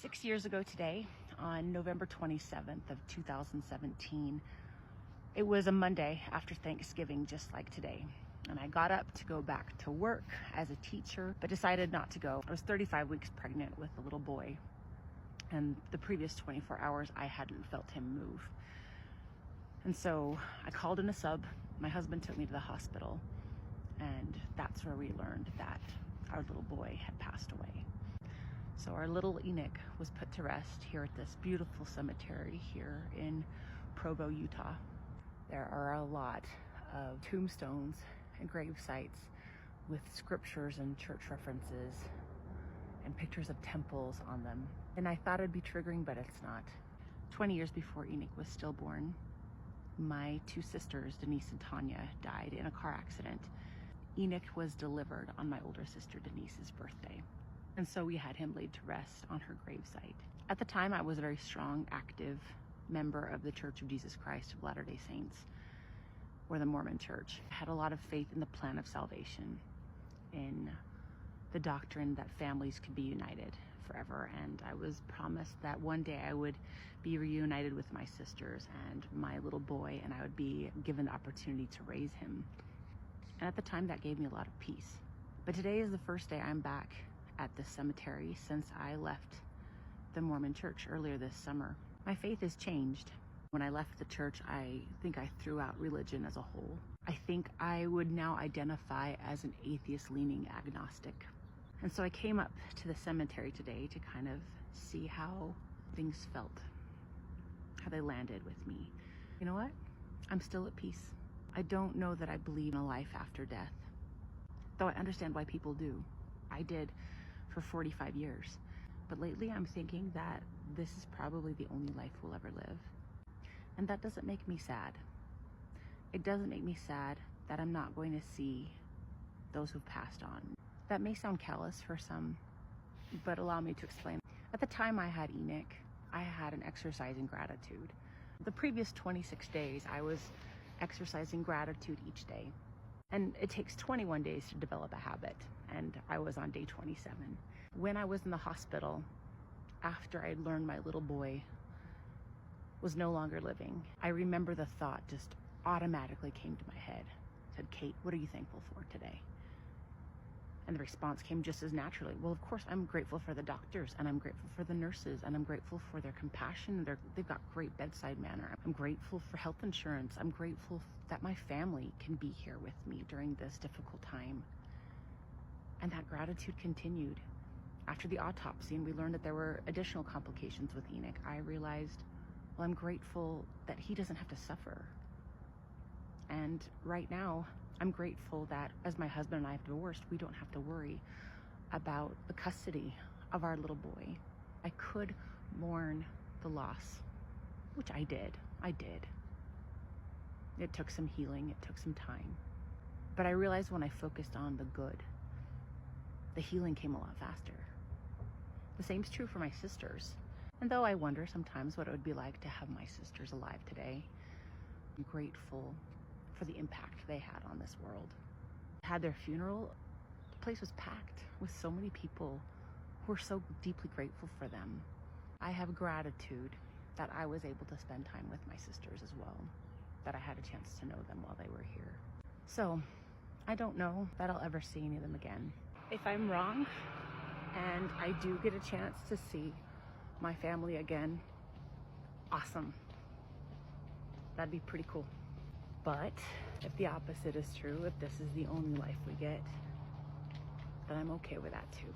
6 years ago today, on November 27th of 2017, it was a Monday after Thanksgiving, just like today. And I got up to go back to work as a teacher, but decided not to go. I was 35 weeks pregnant with a little boy. And the previous 24 hours, I hadn't felt him move. And so I called in a sub. My husband took me to the hospital. And that's where we learned that our little boy had passed away. So our little Enoch was put to rest here at this beautiful cemetery here in Provo, Utah. There are a lot of tombstones and grave sites with scriptures and church references and pictures of temples on them. And I thought it'd be triggering, but it's not. 20 years before Enoch was stillborn, my two sisters, Denise and Tanya, died in a car accident. Enoch was delivered on my older sister Denise's birthday. And so we had him laid to rest on her gravesite. At the time, I was a very strong, active member of the Church of Jesus Christ of Latter-day Saints, or the Mormon Church. I had a lot of faith in the plan of salvation, in the doctrine that families could be united forever. And I was promised that one day I would be reunited with my sisters and my little boy, and I would be given the opportunity to raise him. And at the time, that gave me a lot of peace. But today is the first day I'm back at this cemetery since I left the Mormon Church earlier this summer. My faith has changed. When I left the church, I think I threw out religion as a whole. I think I would now identify as an atheist-leaning agnostic. And so I came up to the cemetery today to kind of see how things felt, how they landed with me. You know what? I'm still at peace. I don't know that I believe in a life after death, though I understand why people do. I did for 45 years. But lately I'm thinking that this is probably the only life we'll ever live. And that doesn't make me sad. It doesn't make me sad that I'm not going to see those who've passed on. That may sound callous for some, but allow me to explain. At the time I had Enoch, I had an exercising gratitude. The previous 26 days, I was exercising gratitude each day. And it takes 21 days to develop a habit, and I was on day 27. When I was in the hospital, after I learned my little boy was no longer living, I remember the thought just automatically came to my head. It said, Kate, what are you thankful for today? And the response came just as naturally. Well, of course, I'm grateful for the doctors, and I'm grateful for the nurses, and I'm grateful for their compassion. They've got great bedside manner. I'm grateful for health insurance. I'm grateful that my family can be here with me during this difficult time. And that gratitude continued. After the autopsy, and we learned that there were additional complications with Enoch, I realized, well, I'm grateful that he doesn't have to suffer. And right now, I'm grateful that as my husband and I have divorced, we don't have to worry about the custody of our little boy. I could mourn the loss, which I did. It took some healing, it took some time. But I realized when I focused on the good, the healing came a lot faster. The same's true for my sisters. And though I wonder sometimes what it would be like to have my sisters alive today, I'm grateful for the impact they had on this world. Had their funeral, the place was packed with so many people who were so deeply grateful for them. I have gratitude that I was able to spend time with my sisters as well, that I had a chance to know them while they were here. So I don't know that I'll ever see any of them again. If I'm wrong and I do get a chance to see my family again, awesome. That'd be pretty cool. But if the opposite is true, if this is the only life we get, then I'm okay with that too.